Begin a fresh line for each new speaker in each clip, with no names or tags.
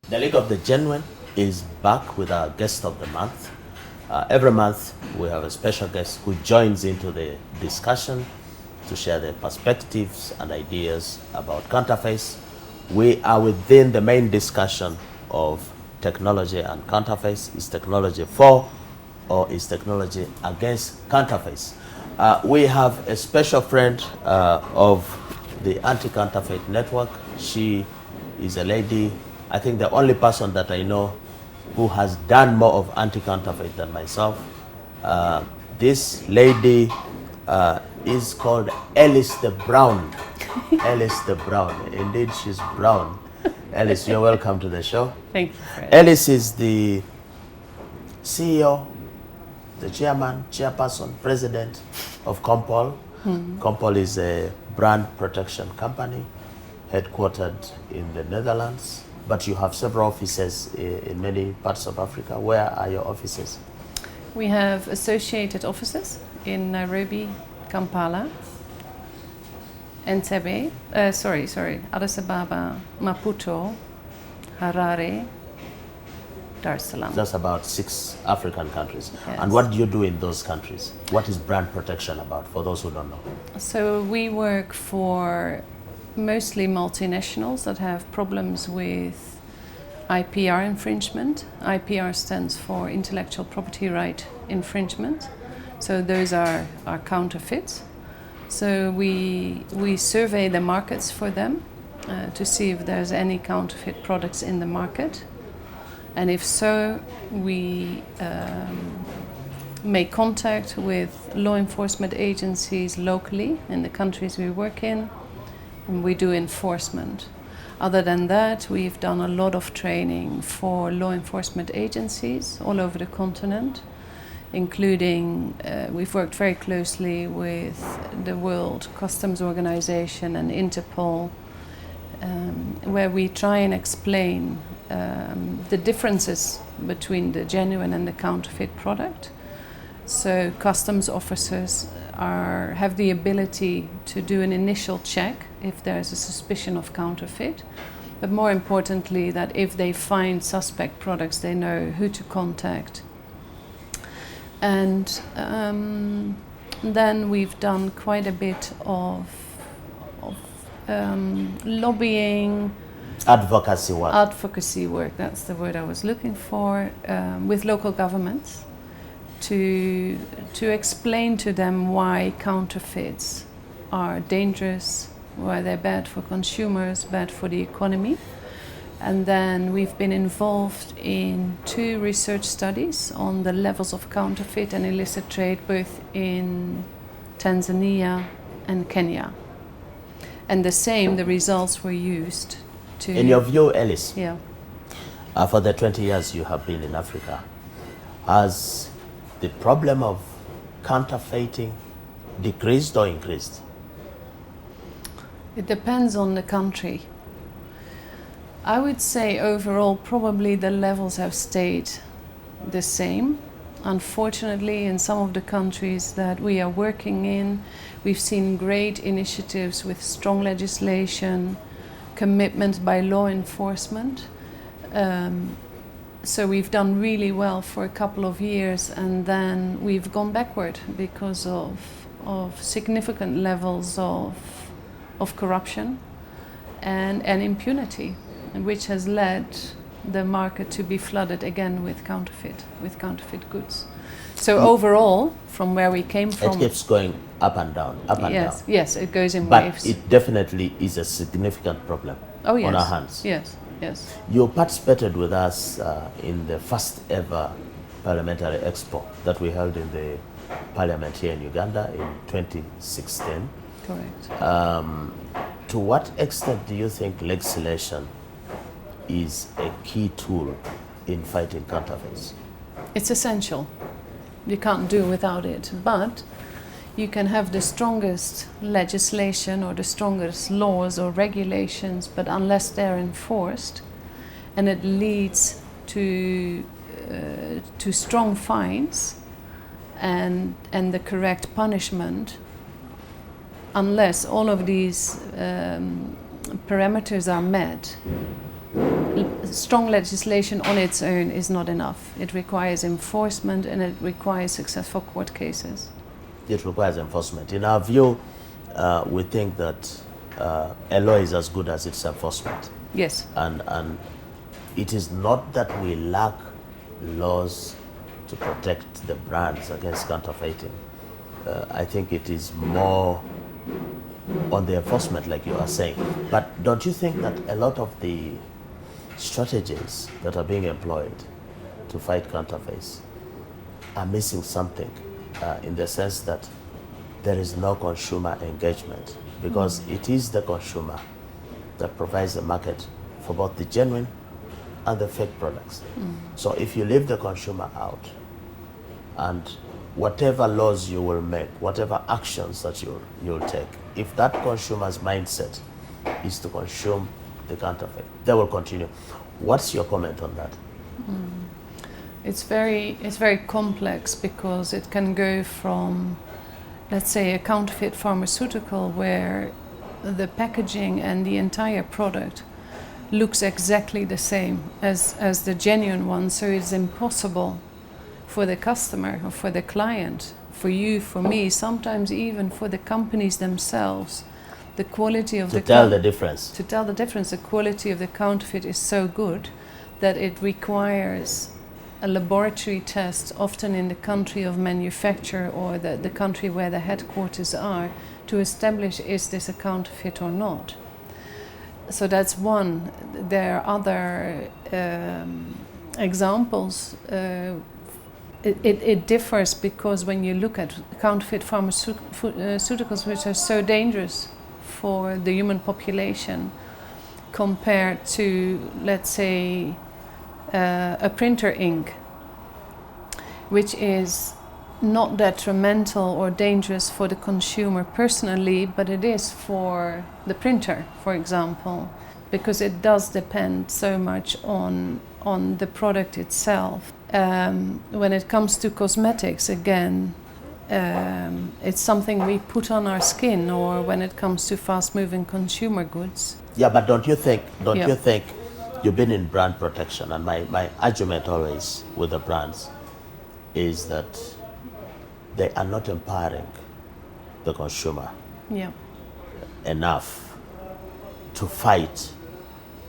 The League of the Genuine is back with our guest of the month. Every month we have a special guest who joins into the discussion to share their perspectives and ideas about counterfeits. We are within the main discussion of technology and counterfeits. Is technology for or is technology against counterfeits? We have a special friend of the Anti-Counterfeit Network. She is a lady, I think the only person that I know who has done more of anti-counterfeit than myself. This lady is called Ellis the Brown. Ellis the Brown. Indeed, she's brown. Ellis, you're welcome to the show.
Thank you, Fred.
Ellis is the CEO, the chairperson, president of Compol. Compol is a brand protection company headquartered in the Netherlands, but you have several offices in many parts of Africa. Where are your offices?
We have associated offices in Nairobi, Kampala, Entebbe, Addis Ababa, Maputo, Harare, Dar es Salaam.
That's about 6 African countries.
Yes.
And what do you do in those countries? What is brand protection about, for those who don't know?
So we work for mostly multinationals that have problems with IPR infringement. IPR stands for intellectual property right infringement. So those are our counterfeits. So we survey the markets for them to see if there's any counterfeit products in the market. And if so, we make contact with law enforcement agencies locally in the countries we work in, and we do enforcement. Other than that, we've done a lot of training for law enforcement agencies all over the continent, including we've worked very closely with the World Customs Organization and Interpol, where we try and explain the differences between the genuine and the counterfeit product. So customs officers have the ability to do an initial check if there's a suspicion of counterfeit, but more importantly that if they find suspect products, they know who to contact. And then we've done quite a bit of lobbying, advocacy work, that's the word I was looking for, with local governments to explain to them why counterfeits are dangerous, why they're bad for consumers, bad for the economy. And then we've been involved in 2 research studies on the levels of counterfeit and illicit trade, both in Tanzania and Kenya. And the results were used to...
In your view, Ellis,
yeah.
For the 20 years you have been in Africa, has the problem of counterfeiting decreased or increased?
It depends on the country. I would say overall probably the levels have stayed the same. Unfortunately, in some of the countries that we are working in, we've seen great initiatives with strong legislation, commitment by law enforcement. So we've done really well for a couple of years, and then we've gone backward because of significant levels of corruption and impunity, which has led the market to be flooded again with counterfeit goods. So overall, from where we came from...
It keeps going up and down, down.
Yes, it goes in
but
waves.
But it definitely is a significant problem on our hands.
Yes.
You participated with us in the first ever parliamentary expo that we held in the parliament here in Uganda in 2016.
Correct.
To what extent do you think legislation is a key tool in fighting counterfeits?
It's essential. You can't do without it. But you can have the strongest legislation or the strongest laws or regulations, but unless they're enforced and it leads to strong fines and the correct punishment, unless all of these parameters are met, strong legislation on its own is not enough. It requires enforcement and it requires successful court cases.
It requires enforcement. In our view, we think that a law is as good as its enforcement.
Yes.
And it is not that we lack laws to protect the brands against counterfeiting. I think it is more on the enforcement, like you are saying. But don't you think that a lot of the strategies that are being employed to fight counterfeits are missing something, in the sense that there is no consumer engagement, because it is the consumer that provides the market for both the genuine and the fake products. So if you leave the consumer out, and whatever laws you will make, whatever actions that you'll take, if that consumer's mindset is to consume the counterfeit, they will continue. What's your comment on that?
It's very complex, because it can go from, let's say, a counterfeit pharmaceutical where the packaging and the entire product looks exactly the same as the genuine one, so it's impossible for the customer or for the client, for you, for me, sometimes even for the companies themselves, the quality of
to tell the difference.
To tell the difference, the quality of the counterfeit is so good that it requires a laboratory test, often in the country of manufacture or the country where the headquarters are, to establish is this a counterfeit or not. So that's one. There are other examples. It differs, because when you look at counterfeit pharmaceuticals, which are so dangerous for the human population, compared to, let's say, a printer ink, which is not detrimental or dangerous for the consumer personally, but it is for the printer, for example, because it does depend so much on the product itself. When it comes to cosmetics, again, it's something we put on our skin, or when it comes to fast-moving consumer goods.
Yeah, but don't you think you've been in brand protection, and my argument always with the brands is that they are not empowering the consumer enough to fight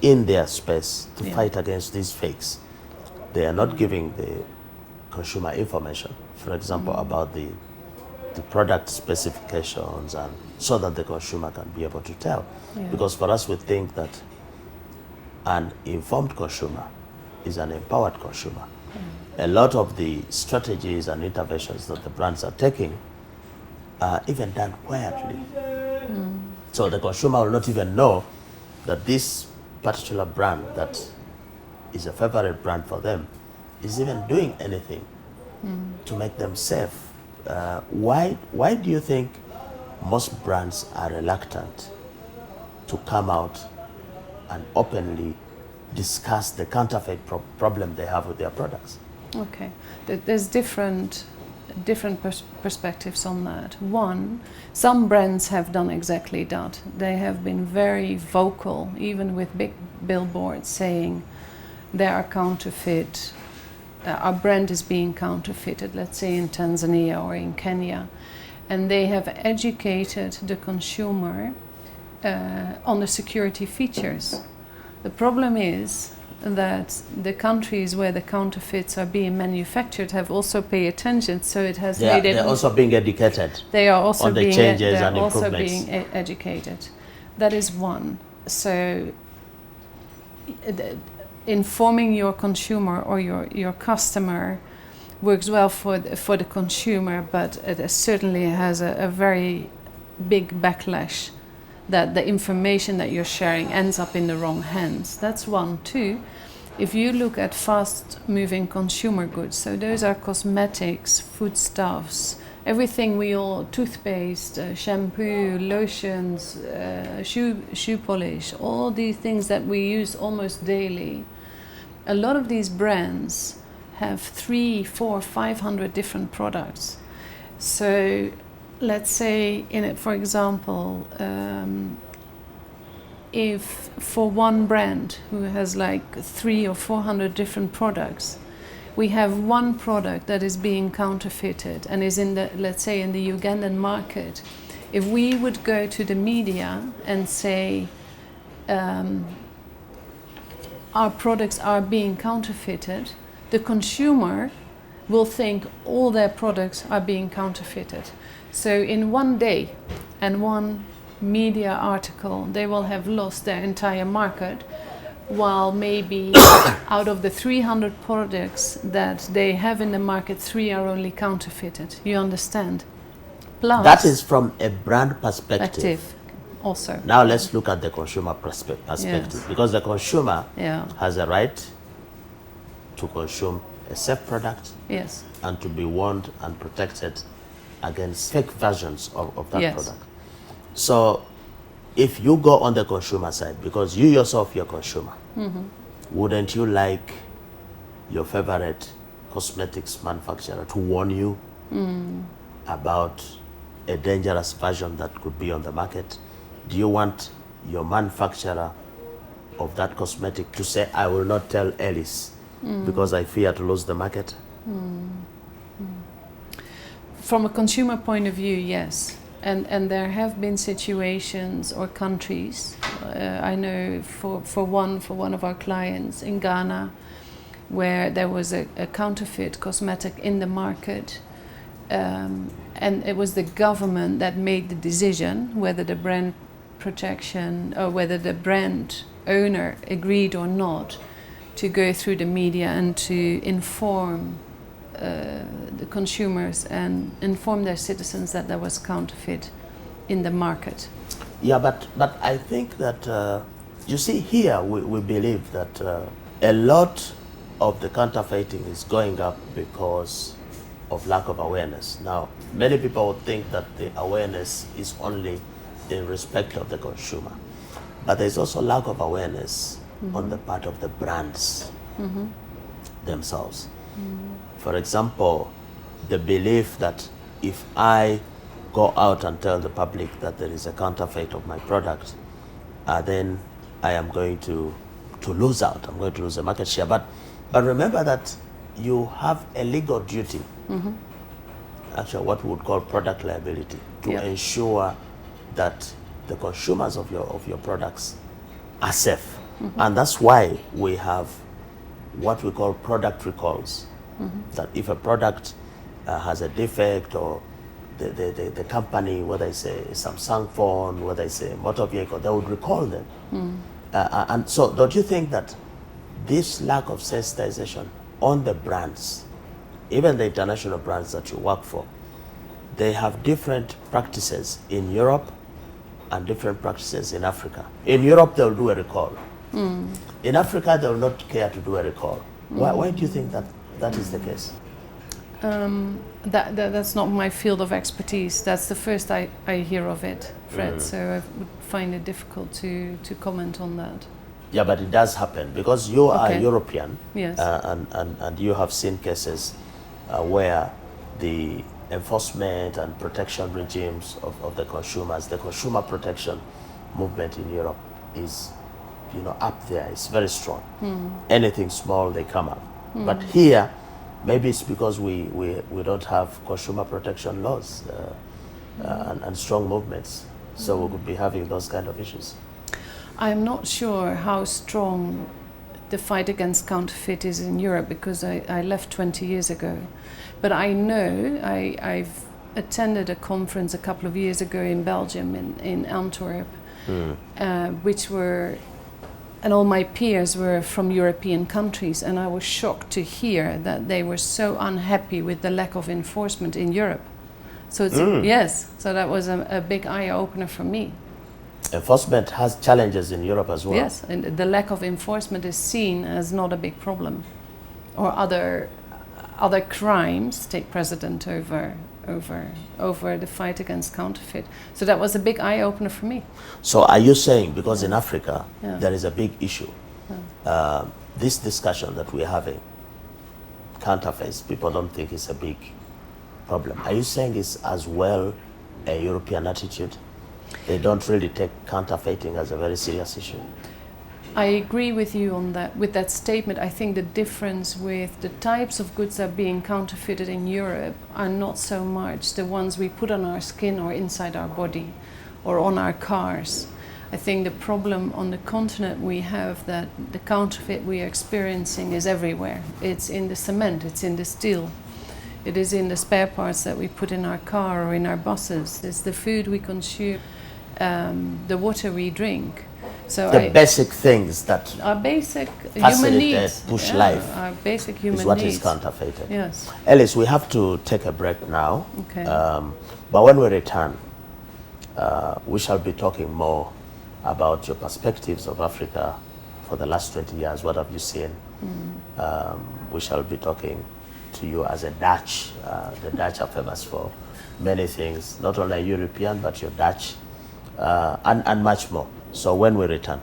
in their space, to fight against these fakes. They are not giving the consumer information, for example, about the product specifications, and so that the consumer can be able to tell. Because for us, we think that an informed consumer is an empowered consumer. A lot of the strategies and interventions that the brands are taking are even done quietly. So the consumer will not even know that this particular brand that is a favorite brand for them is even doing anything to make them safe. Why do you think most brands are reluctant to come out and openly discuss the counterfeit problem they have with their products?
Okay, there's different perspectives on that. One, some brands have done exactly that. They have been very vocal, even with big billboards, saying they are counterfeit. Our brand is being counterfeited, let's say in Tanzania or in Kenya. And they have educated the consumer on the security features. The problem is that the countries where the counterfeits are being manufactured have also paid attention, so it has made it...
They're also being educated.
They are also
on the
being
changes and improvements.
also being educated. That is one. So informing your consumer or your customer works well for the consumer, but it certainly has a very big backlash, that the information that you're sharing ends up in the wrong hands. That's one. Two, if you look at fast-moving consumer goods, so those are cosmetics, foodstuffs, everything toothpaste, shampoo, lotions, shoe polish, all these things that we use almost daily. A lot of these brands have 300, 400, 500 different products. So let's say, for example, if for one brand who has like 300 or 400 different products, we have one product that is being counterfeited and is in the, let's say, in the Ugandan market, if we would go to the media and say our products are being counterfeited, the consumer will think all their products are being counterfeited. So in one day and one media article, they will have lost their entire market, while maybe out of the 300 products that they have in the market, 3 are only counterfeited. You understand? Plus,
that is from a brand perspective.
Also.
Now let's look at the consumer perspective,
Yes.
because the consumer
Yeah.
has a right to consume a safe product,
Yes.
and to be warned and protected against fake versions of that
Yes.
product. So if you go on the consumer side, because you yourself, you're a consumer, wouldn't you like your favorite cosmetics manufacturer to warn you about a dangerous version that could be on the market? Do you want your manufacturer of that cosmetic to say, I will not tell Ellis because I fear to lose the market?
From a consumer point of view, yes. And there have been situations or countries, I know for one of our clients in Ghana, where there was a counterfeit cosmetic in the market, and it was the government that made the decision whether the brand protection or whether the brand owner agreed or not to go through the media and to inform the consumers and inform their citizens that there was counterfeit in the market.
Yeah, but I think that, you see, here we believe that a lot of the counterfeiting is going up because of lack of awareness. Now, many people would think that the awareness is only in respect of the consumer, but there's also lack of awareness on the part of the brands themselves. For example, the belief that if I go out and tell the public that there is a counterfeit of my product, then I am going to lose out. I'm going to lose the market share. But remember that you have a legal duty, actually what we would call product liability, to ensure that the consumers of your products are safe. And that's why we have what we call product recalls. That if a product has a defect, or the company, whether it's a Samsung phone, whether it's a motor vehicle, they would recall them. And so don't you think that this lack of sensitization on the brands, even the international brands that you work for, they have different practices in Europe and different practices in Africa. In Europe, they'll do a recall. In Africa, they will not care to do a recall. Why do you think that is the case?
That's not my field of expertise. That's the first I hear of it, Fred. So I would find it difficult to comment on that.
Yeah, but it does happen because you are European,
Yes.
And you have seen cases where the enforcement and protection regimes of the consumers, the consumer protection movement in Europe is, up there. It's very strong. Anything small, they come up. But here, maybe it's because we don't have consumer protection laws and strong movements, so we could be having those kind of issues.
I'm not sure how strong the fight against counterfeit is in Europe, because I left 20 years ago. But I know I've attended a conference a couple of years ago in Belgium, in Antwerp, and all my peers were from European countries, and I was shocked to hear that they were so unhappy with the lack of enforcement in Europe. So yes, so that was a big eye-opener for me.
Enforcement has challenges in Europe as well.
Yes, and the lack of enforcement is seen as not a big problem, or other crimes take precedent over the fight against counterfeit. So that was a big eye-opener for me.
So are you saying, because in Africa there is a big issue, this discussion that we're having, counterfeits, people don't think it's a big problem. Are you saying it's as well a European attitude? They don't really take counterfeiting as a very serious issue.
I agree with you on that. With that statement, I think the difference with the types of goods that are being counterfeited in Europe are not so much the ones we put on our skin or inside our body or on our cars. I think the problem on the continent we have that the counterfeit we are experiencing is everywhere. It's in the cement, it's in the steel, it is in the spare parts that we put in our car or in our buses, it's the food we consume, the water we drink. So
the basic things that
our basic human needs,
push life,
our basic human
is what
needs.
is counterfeited.
Yes.
Ellis, we have to take a break now.
Okay.
But when we return, we shall be talking more about your perspectives of Africa for the last 20 years. What have you seen? We shall be talking to you as a Dutch. The Dutch are famous for many things, not only European, but you're Dutch, and much more. So when we return.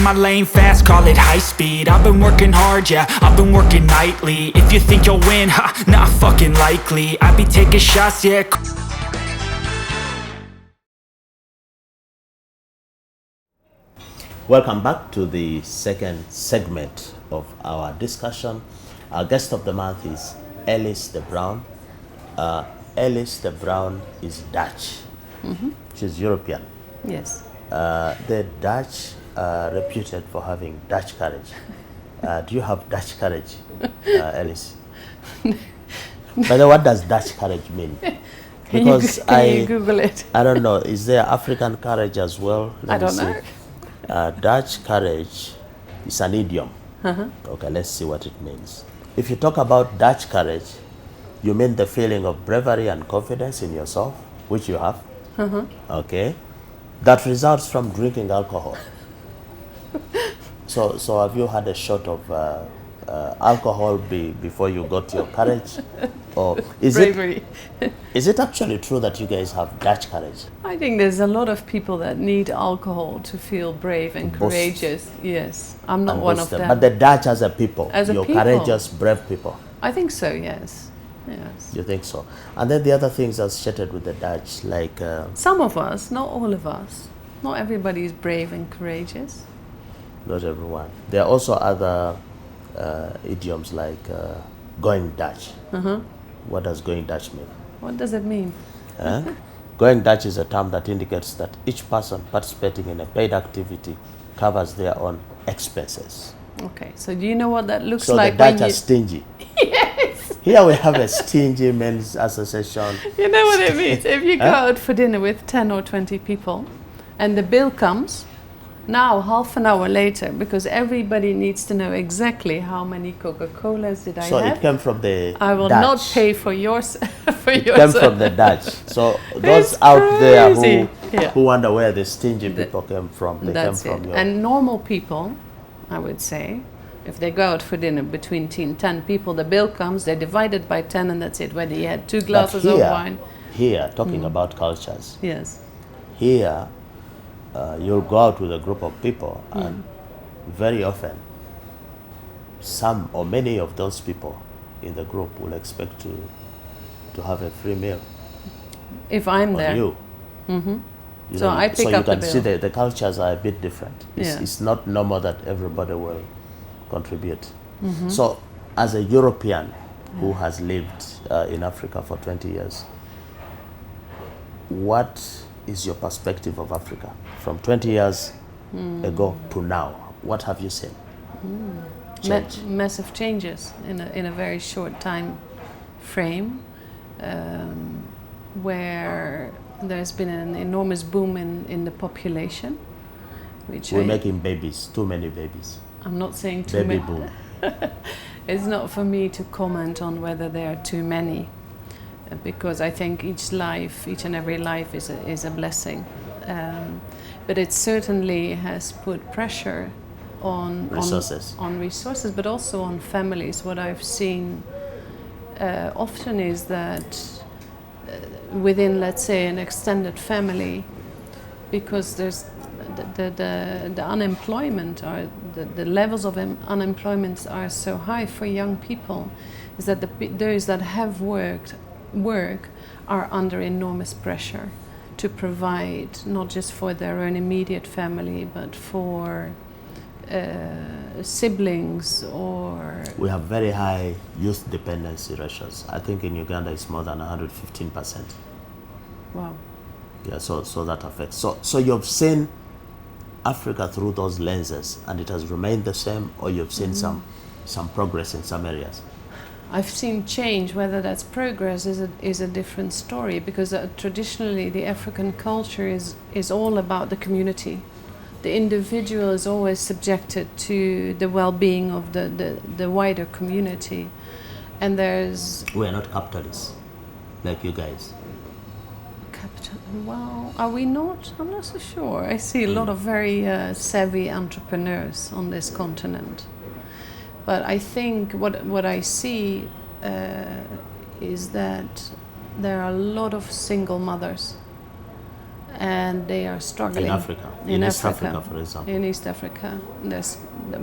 My lane fast, call it high speed. I've been working hard, yeah, I've been working nightly. If you think you'll win, ha, not fucking likely. I be taking shots, yeah.
Welcome back to the second segment of our discussion. Our guest of the month is Ellis de Bruijn. Ellis de Bruijn is Dutch. She's European.
Yes.
The Dutch are reputed for having Dutch courage. Do you have Dutch courage, Ellis? By the way, what does Dutch courage mean? Because
can you Google it?
I don't know. Is there African courage as well?
I don't know.
Dutch courage is an idiom. Okay, let's see what it means. If you talk about Dutch courage, you mean the feeling of bravery and confidence in yourself, which you have. Okay, that results from drinking alcohol. So have you had a shot of alcohol before you got your courage? Or is
bravery.
Is it actually true that you guys have Dutch courage?
I think there's a lot of people that need alcohol to feel brave and courageous. Yes, I'm not one of them.
But the Dutch as a people,
you're
courageous, brave people.
I think so, yes. Yes.
You think so? And then the other things associated with the Dutch, like...
some of us, not all of us. Not everybody is brave and courageous.
Not everyone. There are also other idioms like going Dutch. What does going Dutch mean?
What does it mean?
Going Dutch is a term that indicates that each person participating in a paid activity covers their own expenses.
Okay, so do you know what that looks
so
like?
So the Dutch are stingy.
Yes.
Here we have a stingy men's association.
You know what it means? If you go out for dinner with 10 or 20 people and the bill comes, now half an hour later, because everybody needs to know exactly how many Coca-Colas did I have.
So it came from the
I will
Dutch.
Not pay for yours.
It came from the Dutch. So those out there who wonder where the stingy people came from, they came from your...
And normal people, I would say, if they go out for dinner between 10 people, the bill comes, they divide it by 10 and that's it. Whether you had 2 glasses of wine.
Here, talking about cultures.
Yes.
Here, you'll go out with a group of people and very often some or many of those people in the group will expect to have a free meal.
If I'm there.
You.
So I pick up the bill.
So you can see the cultures are a bit different. It's not normal that everybody will contribute. So as a European who has lived in Africa for 20 years, what is your perspective of Africa from 20 years ago to now? What have you seen?
Massive changes in a very short time frame, where there's been an enormous boom in the population.
We're making babies, too many babies.
I'm not saying too many.
Baby boom.
It's not for me to comment on whether there are too many, because I think each and every life is a blessing. But it certainly has put pressure on resources, but also on families. What I've seen often is that within, let's say, an extended family, because there's the unemployment, or the levels of unemployment are so high for young people, is that those that have work are under enormous pressure to provide not just for their own immediate family, but for siblings. Or
we have very high youth dependency ratios. I think in Uganda it's more than 115%.
Wow.
Yeah, so that affects. So you've seen Africa through those lenses, and it has remained the same, or you've seen some progress in some areas?
I've seen change. Whether that's progress is a different story, because traditionally the African culture is all about the community. The individual is always subjected to the well-being of the wider community, and we
are not capitalists like you guys.
Well, are we not? I'm not so sure. I see a lot of very savvy entrepreneurs on this continent. But I think what I see is that there are a lot of single mothers, and they are struggling.
In Africa? In East Africa, for example?
In East Africa.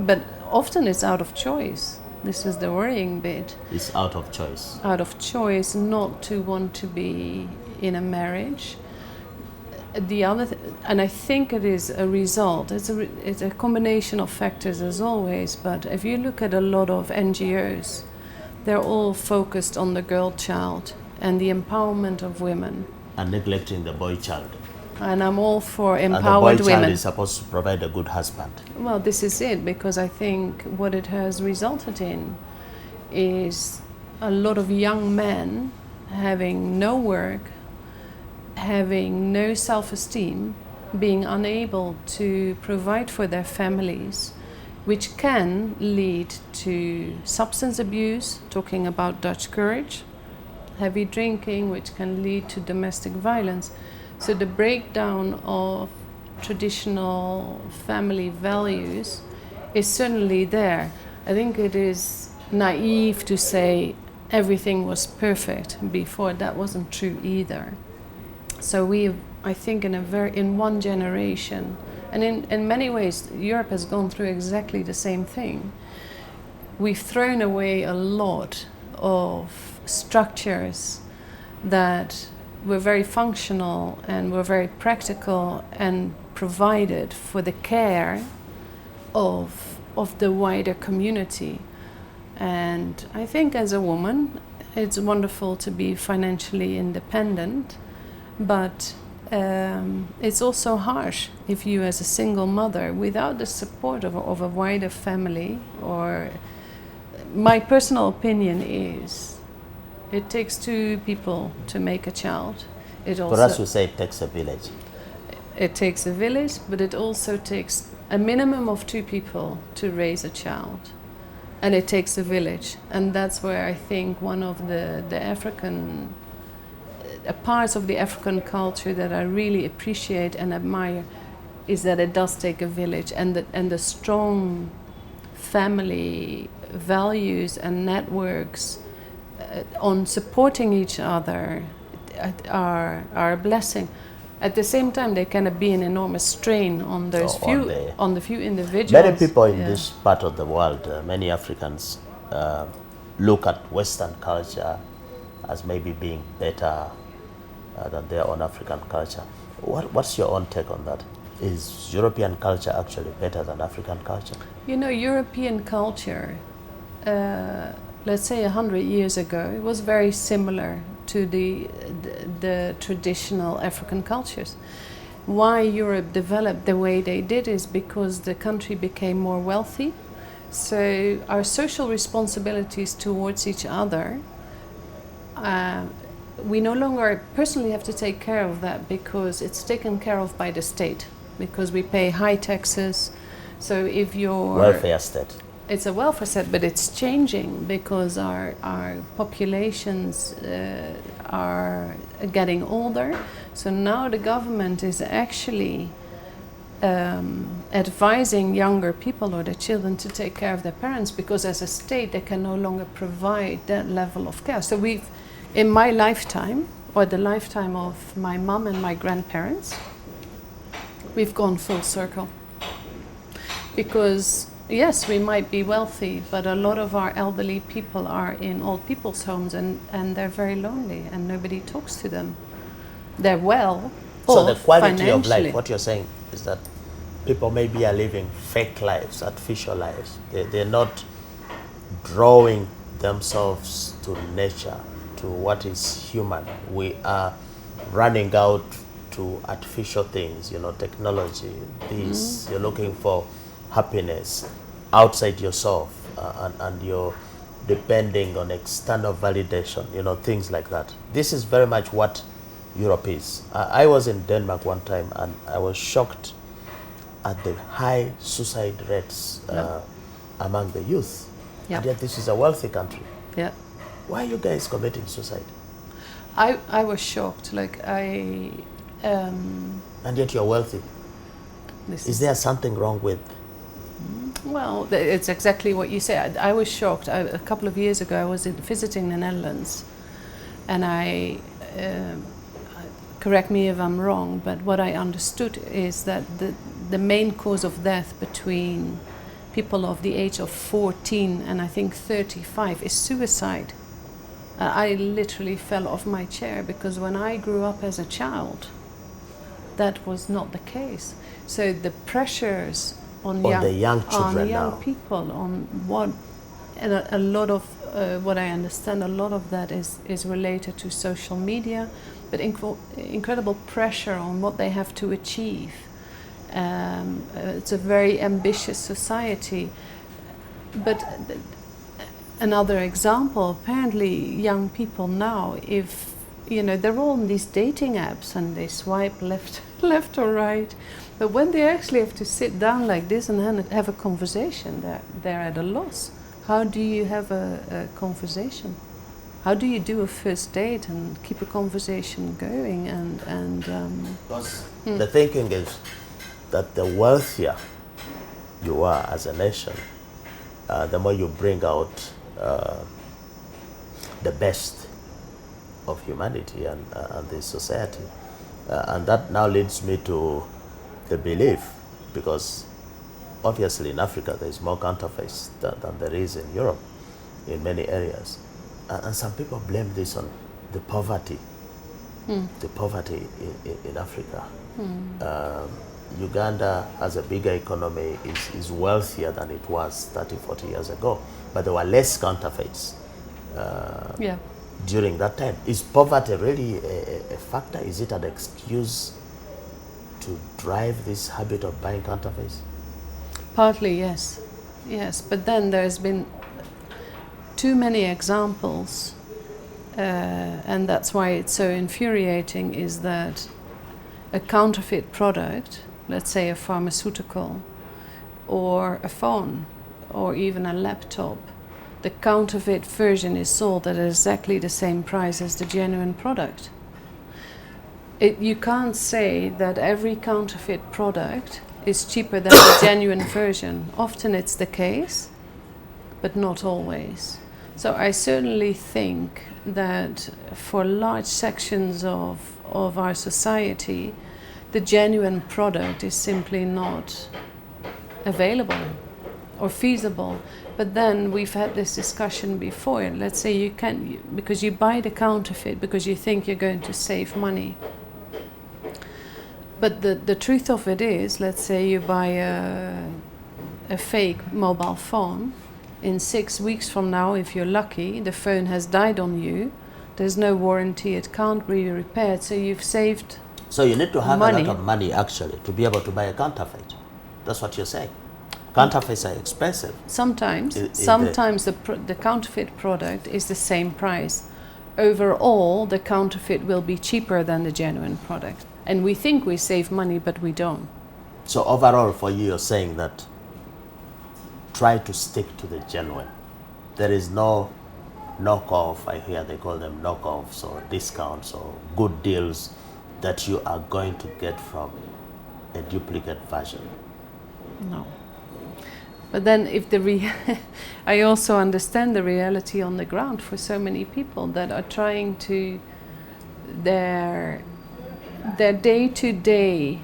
But often it's out of choice. This is the worrying bit.
It's out of choice.
Out of choice not to want to be in a marriage. And I think it is a result. It's a combination of factors, as always. But if you look at a lot of NGOs, they're all focused on the girl child and the empowerment of women.
And neglecting the boy child.
And I'm all for empowered women.
And the boy child is supposed to provide a good husband.
Well, this is it, because I think what it has resulted in is a lot of young men having no work, having no self-esteem, being unable to provide for their families, which can lead to substance abuse, talking about Dutch courage, heavy drinking, which can lead to domestic violence. So the breakdown of traditional family values is certainly there. I think it is naive to say everything was perfect before. That wasn't true either. So I think in one generation, and in many ways Europe has gone through exactly the same thing. We've thrown away a lot of structures that were very functional and were very practical and provided for the care of the wider community. And I think as a woman, it's wonderful to be financially independent, but it's also harsh if you, as a single mother, without the support of a wider family, or my personal opinion is it takes two people to make a child.
For us, we say it takes a village.
It takes a village, but it also takes a minimum of two people to raise a child. And it takes a village. And that's where I think one of the African parts of the African culture that I really appreciate and admire is that it does take a village, and the strong family values and networks on supporting each other are a blessing. At the same time, they can be an enormous strain on those on the few individuals.
Many people in this part of the world, many Africans, look at Western culture as maybe being better than their own African culture. What's your own take on that? Is European culture actually better than African culture?
You know, European culture, let's say 100 years ago, it was very similar to the traditional African cultures. Why Europe developed the way they did is because the country became more wealthy. So our social responsibilities towards each other, we no longer personally have to take care of that, because it's taken care of by the state, because we pay high taxes. So if you're...
Welfare state.
It's a welfare state, but it's changing because our populations are getting older. So now the government is actually advising younger people or their children to take care of their parents, because as a state they can no longer provide that level of care. So we've, in my lifetime, or the lifetime of my mum and my grandparents, we've gone full circle. Because yes, we might be wealthy, but a lot of our elderly people are in old people's homes, and they're very lonely and nobody talks to them. They're well,
So the quality of
financially.
life, what you're saying is that people maybe are living fake lives, artificial lives. They're not drawing themselves to nature, to what is human. We are running out to artificial things, technology, this. You're looking for happiness outside yourself, and you're depending on external validation, things like that. This is very much what Europe is. I was in Denmark one time and I was shocked at the high suicide rates among the youth.
Yeah.
And yet this is a wealthy country.
Yeah.
Why are you guys committing suicide?
I was shocked.
And yet you're wealthy. Is there something wrong with?
Well, it's exactly what you said. I was shocked. A couple of years ago, I was visiting the Netherlands, and correct me if I'm wrong, but what I understood is that the main cause of death between people of the age of 14 and I think 35 is suicide. I literally fell off my chair, because when I grew up as a child, that was not the case. So the pressures on
the young children now.
people, on what, and a lot of what I understand, a lot of that is related to social media, but incredible pressure on what they have to achieve. It's a very ambitious society. But another example, apparently young people now, if they're all on these dating apps and they swipe left or right, but when they actually have to sit down like this and have a conversation, they're at a loss. How do you have a conversation? How do you do a first date and keep a conversation going?
Because the thinking is that the wealthier you are as a nation, the more you bring out the best of humanity and the society. And that now leads me to the belief, because obviously in Africa there is more counterfeits than there is in Europe in many areas. And some people blame this on the poverty, the poverty in Africa. Uganda has a bigger economy, is wealthier than it was 30, 40 years ago, but there were less counterfeits during that time. Is poverty really a factor? Is it an excuse to drive this habit of buying counterfeits?
Partly, yes, but then there's been too many examples, and that's why it's so infuriating, is that a counterfeit product, let's say a pharmaceutical or a phone or even a laptop, the counterfeit version is sold at exactly the same price as the genuine product. You can't say that every counterfeit product is cheaper than the genuine version. Often it's the case, but not always. So I certainly think that for large sections of our society, the genuine product is simply not available or feasible. But then we've had this discussion before. Let's say you can't, because you buy the counterfeit because you think you're going to save money. But the truth of it is, let's say you buy a fake mobile phone. In 6 weeks from now, if you're lucky, the phone has died on you. There's no warranty, it can't be repaired, so you've saved
So you need to have
money.
a lot of money actually to be able to buy a counterfeit. That's what you're saying. Counterfeits are expensive.
Sometimes the counterfeit product is the same price. Overall, the counterfeit will be cheaper than the genuine product. And we think we save money, but we don't.
So overall for you, you're saying that try to stick to the genuine. There is no knockoff. I hear they call them knockoffs or discounts or good deals that you are going to get from a duplicate version.
No. But then if I also understand the reality on the ground for so many people that are trying to, their day-to-day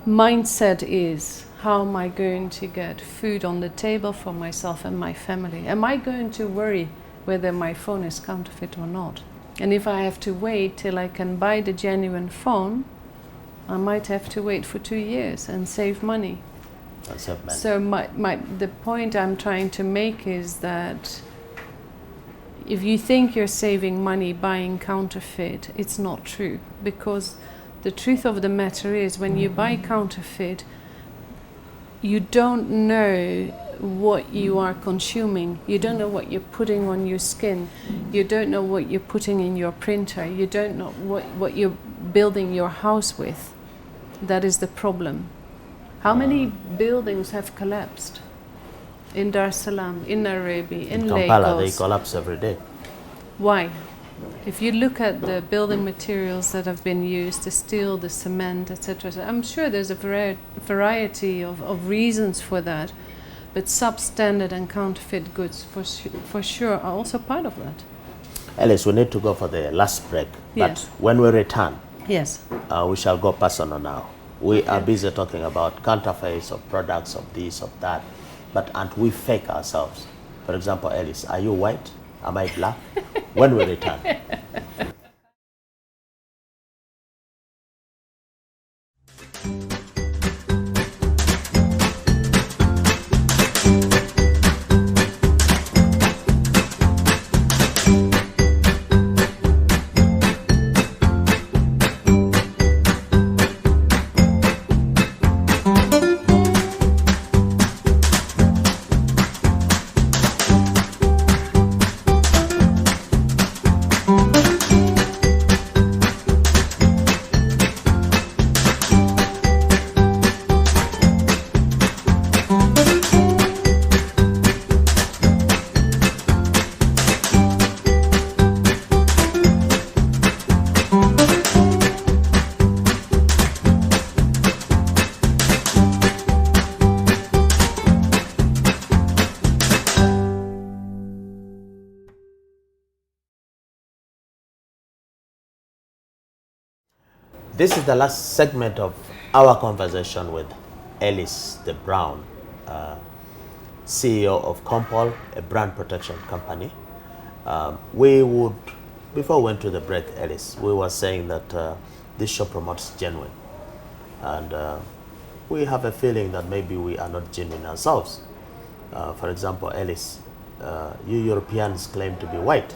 mindset is, how am I going to get food on the table for myself and my family? Am I going to worry whether my phone is counterfeit or not? And if I have to wait till I can buy the genuine phone, I might have to wait for 2 years and save money. So the point I'm trying to make is that if you think you're saving money buying counterfeit, it's not true. Because the truth of the matter is, when you buy counterfeit, you don't know what you are consuming. You don't know what you're putting on your skin. You don't know what you're putting in your printer. You don't know what you're building your house with. That is the problem. How many buildings have collapsed? In Dar es Salaam, in Nairobi, in
Kampala,
Lagos.
they collapse every day.
Why? If you look at the building materials that have been used, the steel, the cement, etc., I'm sure there's a variety of reasons for that, but substandard and counterfeit goods for sure are also part of that.
Ellis, we need to go for the last break, but
Yes.
when we return,
Yes.
we shall go personal now. We are busy talking about counterfeits of products, of this, of that, but aren't we fake ourselves? For example, Ellis, are you white? Am I black? When we return. This is the last segment of our conversation with Ellis the Bruijn, CEO of Compol, a brand protection company. Before we went to the break, Ellis, we were saying that this show promotes genuine. And we have a feeling that maybe we are not genuine ourselves. For example, Ellis, you Europeans claim to be white.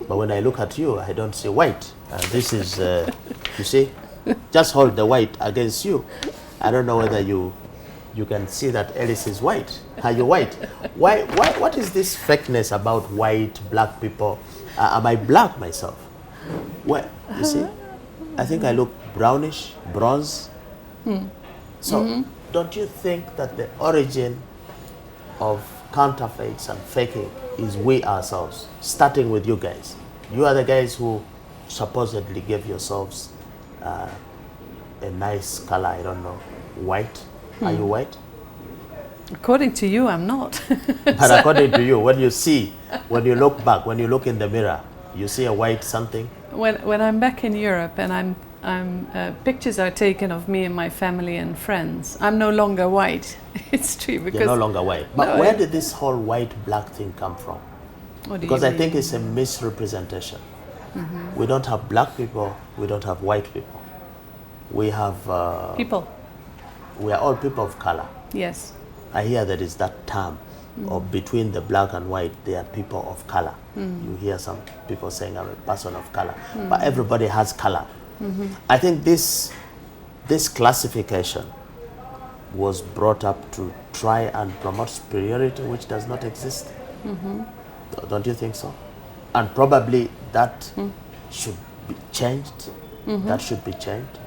But when I look at you, I don't see white. This is, you see, just hold the white against you. I don't know whether you can see that Ellis is white. Are you white? Why? What is this fakeness about white, black people? Am I black myself? Well, you see, I think I look brownish, bronze. So, don't you think that the origin of counterfeits and faking is we ourselves, starting with you guys? You are the guys who supposedly gave yourselves a nice color, I don't know, white. Are you white?
According to you, I'm not.
But according to you, when you look back, when you look in the mirror, you see a white something?
When I'm back in Europe and pictures are taken of me and my family and friends, I'm no longer white. It's true, because
you're no longer white. But where did this whole white-black thing come from? Because I think it's a misrepresentation. We don't have black people, we don't have white people. We have
people.
We are all people of color.
Yes.
I hear there is that term of between the black and white, they are people of color. You hear some people saying I'm a person of color, but everybody has color. I think this classification was brought up to try and promote superiority, which does not exist. Don't you think so? And probably that should be changed. That should be changed.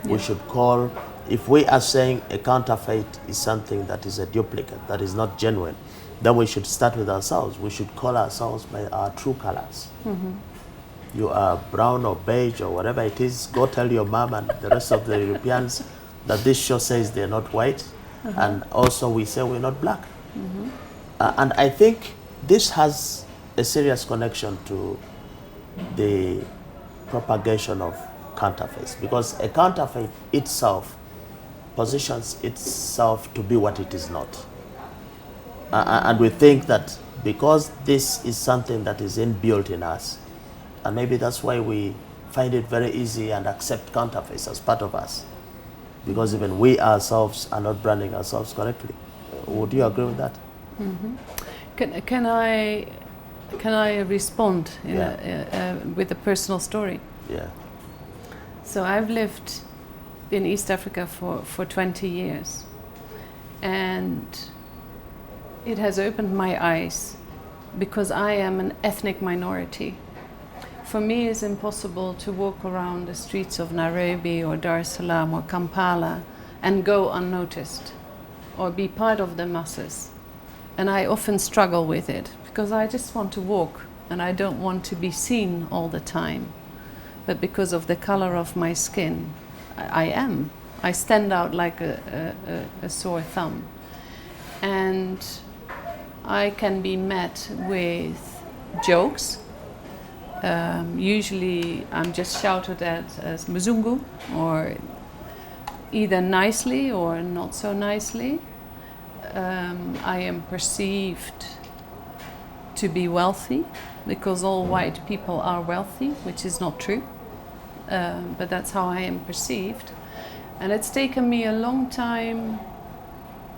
We should call, if we are saying a counterfeit is something that is a duplicate, that is not genuine, then we should start with ourselves. We should call ourselves by our true colors. you are brown or beige or whatever it is, go tell your mom and the rest of the Europeans that this show says they're not white, and also we say we're not black. And I think this has a serious connection to the propagation of counterfeits, because a counterfeit itself positions itself to be what it is not. And we think that because this is something that is inbuilt in us, and maybe that's why we find it very easy and accept counterfeits as part of us, because even we ourselves are not branding ourselves correctly. Would you agree with that?
Can I respond with a personal story?
Yeah.
So I've lived in East Africa for 20 years, and it has opened my eyes because I am an ethnic minority. For me, it's impossible to walk around the streets of Nairobi or Dar es Salaam or Kampala and go unnoticed or be part of the masses. And I often struggle with it because I just want to walk and I don't want to be seen all the time. But because of the color of my skin, I stand out like a sore thumb. And I can be met with jokes. Usually I'm just shouted at as Mzungu, or either nicely or not so nicely. I am perceived to be wealthy because all white people are wealthy, which is not true. But that's how I am perceived. And it's taken me a long time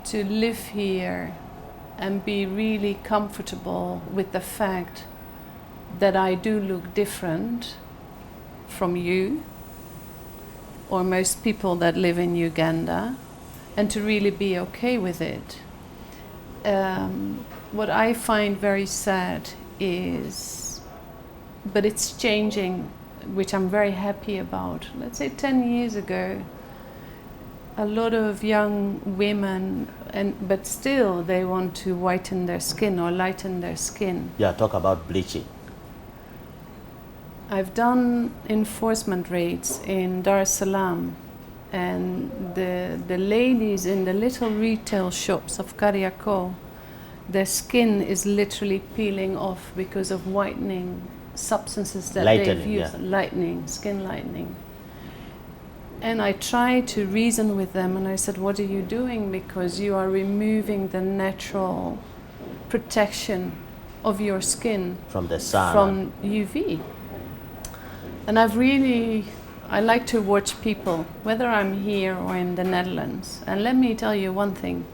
to live here and be really comfortable with the fact that I do look different from you or most people that live in Uganda, and to really be okay with it. What I find very sad is, but it's changing, which I'm very happy about. Let's say 10 years ago, a lot of young women, but still they want to whiten their skin or lighten their skin.
Yeah, talk about bleaching.
I've done enforcement raids in Dar es Salaam, and the ladies in the little retail shops of Kariakoo, their skin is literally peeling off because of whitening substances that they've used. Lightening, skin lightening. And I tried to reason with them, and I said, what are you doing? Because you are removing the natural protection of your skin
from the sun,
from UV. And I like to watch people, whether I'm here or in the Netherlands. And let me tell you one thing.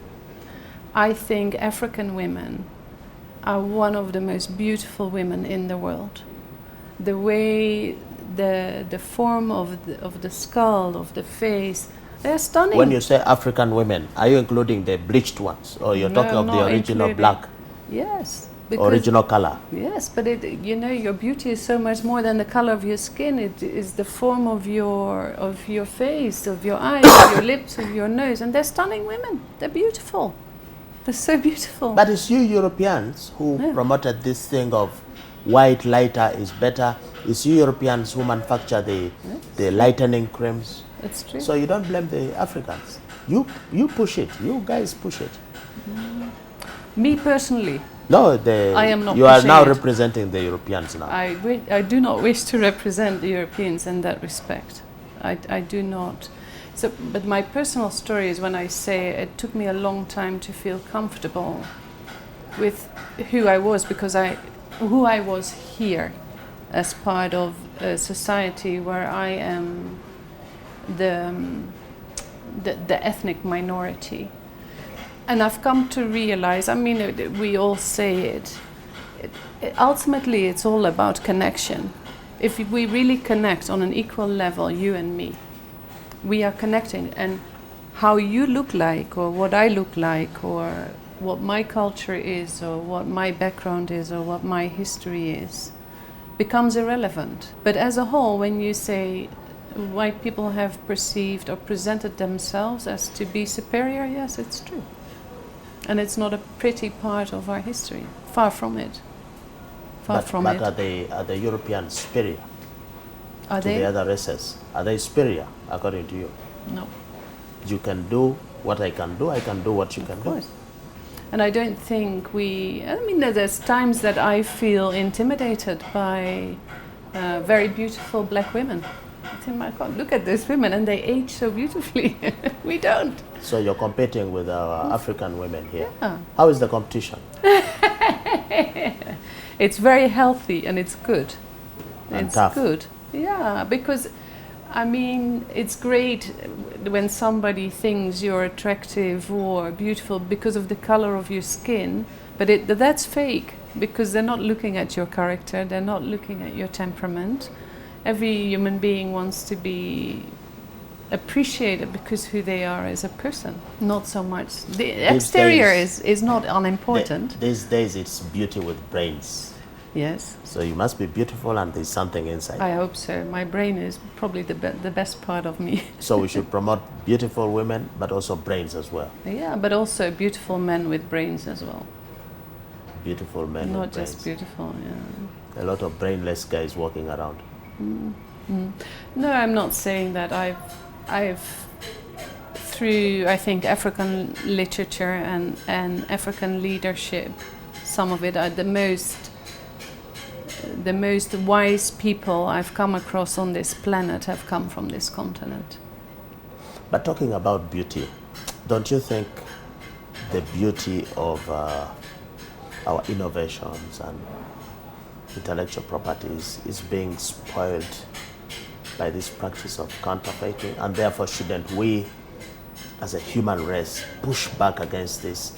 I think African women are one of the most beautiful women in the world. The way, the form of the skull, of the face, they're stunning.
When you say African women, are you including the bleached ones, or you're talking of the original black?
Yes.
Original color.
Yes, but your beauty is so much more than the color of your skin. It is the form of your face, of your eyes, of your lips, of your nose, and they're stunning women. They're beautiful. They're so beautiful.
But it's you Europeans who promoted this thing of white lighter is better. It's you Europeans who manufacture the lightening creams.
It's true.
So you don't blame the Africans. You push it. You guys push it.
Me personally.
No,
I am not.
You are now representing the Europeans now.
I do not wish to represent the Europeans in that respect. I do not. So, but my personal story is when I say it took me a long time to feel comfortable with who I was, because who I was here as part of a society where I am the ethnic minority. And I've come to realize, I mean, we all say it, ultimately it's all about connection. If we really connect on an equal level, you and me, we are connecting. And how you look like, or what I look like, or what my culture is, or what my background is, or what my history is, becomes irrelevant. But as a whole, when you say white people have perceived or presented themselves as to be superior, yes, it's true. And it's not a pretty part of our history. Far from it. Far from
but
it.
are the Europeans superior
Are
to
they?
the other races? Are they superior according to you?
No.
You can do what I can do what you can
Of
do.
course. And I don't think there's times that I feel intimidated by very beautiful black women. I think, my God, look at these women and they age so beautifully. We don't.
So you're competing with our African women here.
Yeah.
How is the competition?
It's very healthy and it's good.
And
It's
tough.
good. Yeah, because it's great when somebody thinks you're attractive or beautiful because of the color of your skin, but that's fake because they're not looking at your character, they're not looking at your temperament. Every human being wants to be appreciated because who they are as a person, not so much. The exterior is not unimportant.
These days it's beauty with brains.
Yes.
So you must be beautiful and there's something inside.
I hope so. My brain is probably the best part of me.
So we should promote beautiful women, but also brains as well.
Yeah, but also beautiful men with brains as well.
Beautiful men
Not
with brains.
just beautiful, yeah.
A lot of brainless guys walking around.
No, I'm not saying that. I've through, I think, African literature and African leadership, some of it are the most wise people I've come across on this planet have come from this continent.
But talking about beauty, don't you think the beauty of our innovations and intellectual properties is being spoiled by this practice of counterfeiting, and therefore shouldn't we as a human race push back against this?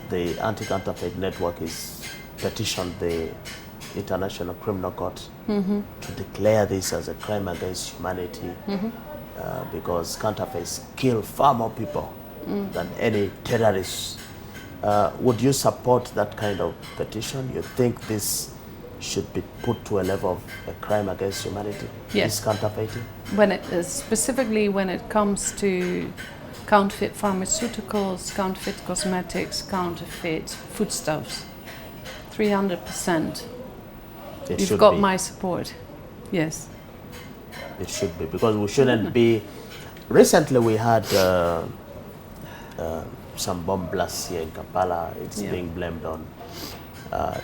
The Anti-Counterfeit Network is petitioned the International Criminal Court to declare this as a crime against humanity because counterfeits kill far more people than any terrorists. Would you support that kind of petition? You think this should be put to a level of a crime against humanity?
Yes.
This counterfeiting?
Specifically when it comes to counterfeit pharmaceuticals, counterfeit cosmetics, counterfeit foodstuffs, 300%. You've got my support. Yes.
It should be, because we shouldn't be. Recently we had some bomb blasts here in Kampala. It's being blamed on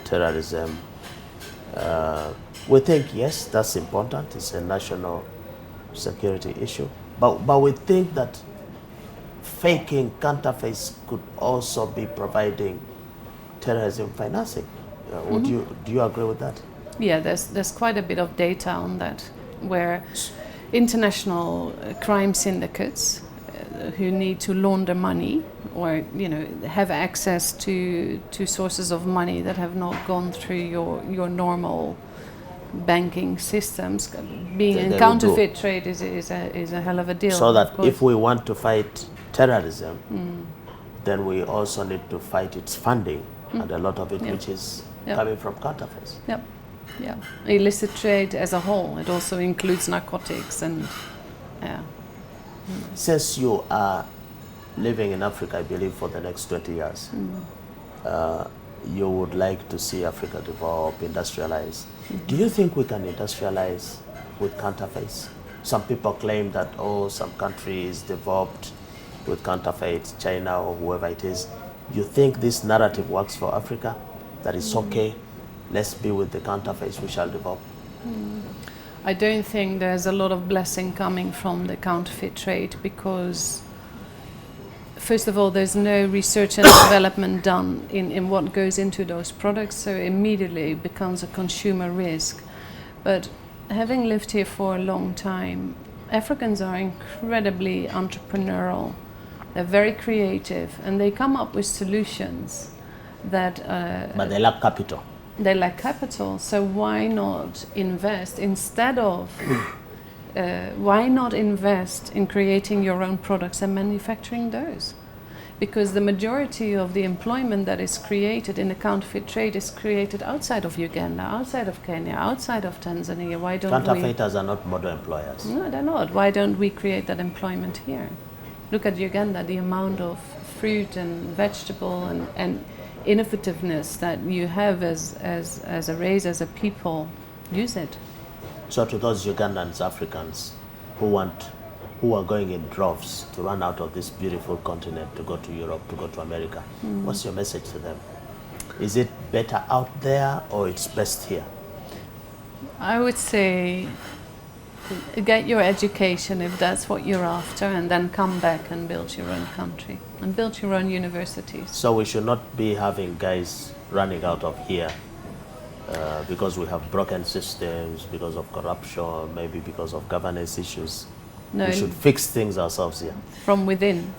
terrorism. We think, yes, that's important. It's a national security issue. But we think that faking counterfeits could also be providing terrorism financing. Do you agree with that?
Yeah, there's quite a bit of data on that, where international crime syndicates who need to launder money or have access to sources of money that have not gone through your normal banking systems. Being in counterfeit trade is a hell of a deal.
So that if we want to fight terrorism, then we also need to fight its funding and a lot of it which is coming from counterfeits.
Yep. Yeah, illicit trade as a whole. It also includes narcotics and
Since you are living in Africa, I believe, for the next 20 years, you would like to see Africa develop, industrialize. Do you think we can industrialize with counterfeits? Some people claim that, some countries developed with counterfeits, China or whoever it is. You think this narrative works for Africa? That it's okay, let's be with the counterfeits, we shall develop?
I don't think there's a lot of blessing coming from the counterfeit trade because, first of all, there's no research and development done in what goes into those products, so immediately it becomes a consumer risk. But having lived here for a long time, Africans are incredibly entrepreneurial. They're very creative and they come up with solutions that...
but they lack capital.
They lack capital, so why not invest instead of... why not invest in creating your own products and manufacturing those? Because the majority of the employment that is created in the counterfeit trade is created outside of Uganda, outside of Kenya, outside of Tanzania. Why don't
Counterfeiters are not model employers.
No, they're not. Why don't we create that employment here? Look at Uganda, the amount of fruit and vegetable and innovativeness that you have as a race, as a people, use it.
So to those Ugandans, Africans who are going in droves to run out of this beautiful continent to go to Europe, to go to America, what's your message to them? Is it better out there or it's best here?
I would say get your education if that's what you're after, and then come back and build your own country and build your own universities.
So we should not be having guys running out of here because we have broken systems, because of corruption, maybe because of governance issues.
No,
We should fix things ourselves here.
from within.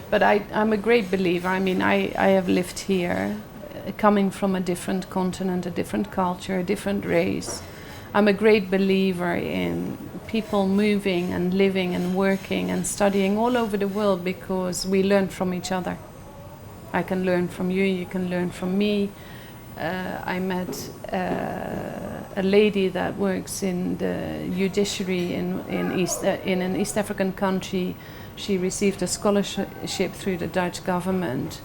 But I'm a great believer. I mean, I have lived here, coming from a different continent, a different culture, a different race. I'm a great believer in people moving and living and working and studying all over the world, because we learn from each other. I can learn from you, you can learn from me. I met a lady that works in the judiciary in an East African country. She received a scholarship through the Dutch government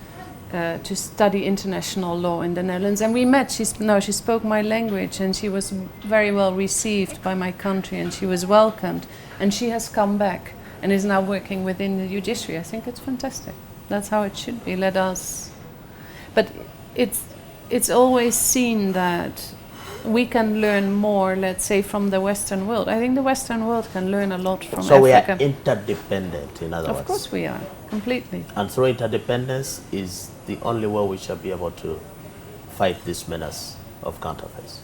to study international law in the Netherlands, and we met. She spoke my language, and she was very well received by my country, and she was welcomed, and she has come back and is now working within the judiciary. I think it's fantastic. That's how it should be. But it's always seen that we can learn more, let's say, from the Western world. I think the Western world can learn a lot from
So
Africa.
we are interdependent, in other words.
Of course we are, completely.
And through interdependence is the only way we shall be able to fight this menace of counterfeits.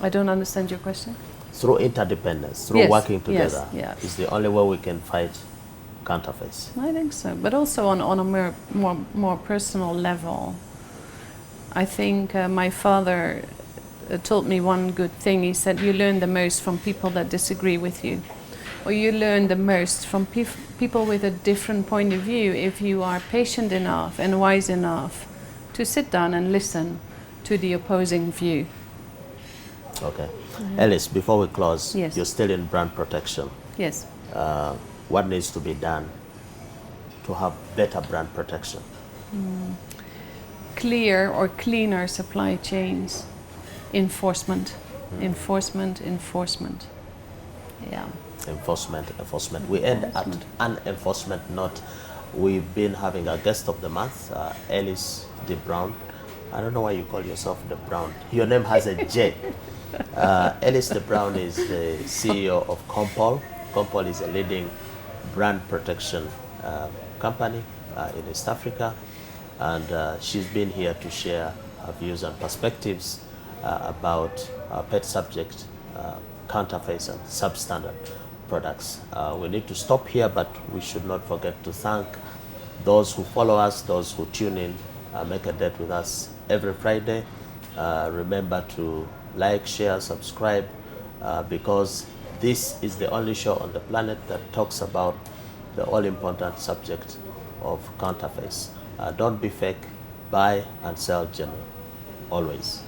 I don't understand your question.
Through interdependence, through
Yes,
working
yes,
together,
yes.
is the only way we can fight counterfeits.
I think so, but also on a more personal level. I think my father told me one good thing. He said, you learn the most from people that disagree with you, or you learn the most from people with a different point of view if you are patient enough and wise enough to sit down and listen to the opposing view.
Okay. Ellis, before we close,
Yes.
you're still in brand protection.
Yes.
What needs to be done to have better brand protection?
Clear or cleaner supply chains. Enforcement. Enforcement. Yeah.
Enforcement. We end at an enforcement note. We've been having a guest of the month, Ellis de Bruijn. I don't know why you call yourself de Bruijn. Your name has a J. Ellis de Bruijn is the CEO of Compol. Compol is a leading brand protection company in East Africa, and she's been here to share her views and perspectives about pet subject, counterfeits and substandard products. We need to stop here, but we should not forget to thank those who follow us, those who tune in, make a date with us every Friday. Remember to like, share, subscribe, because this is the only show on the planet that talks about the all-important subject of counterfeits. Don't be fake, buy and sell genuine, always.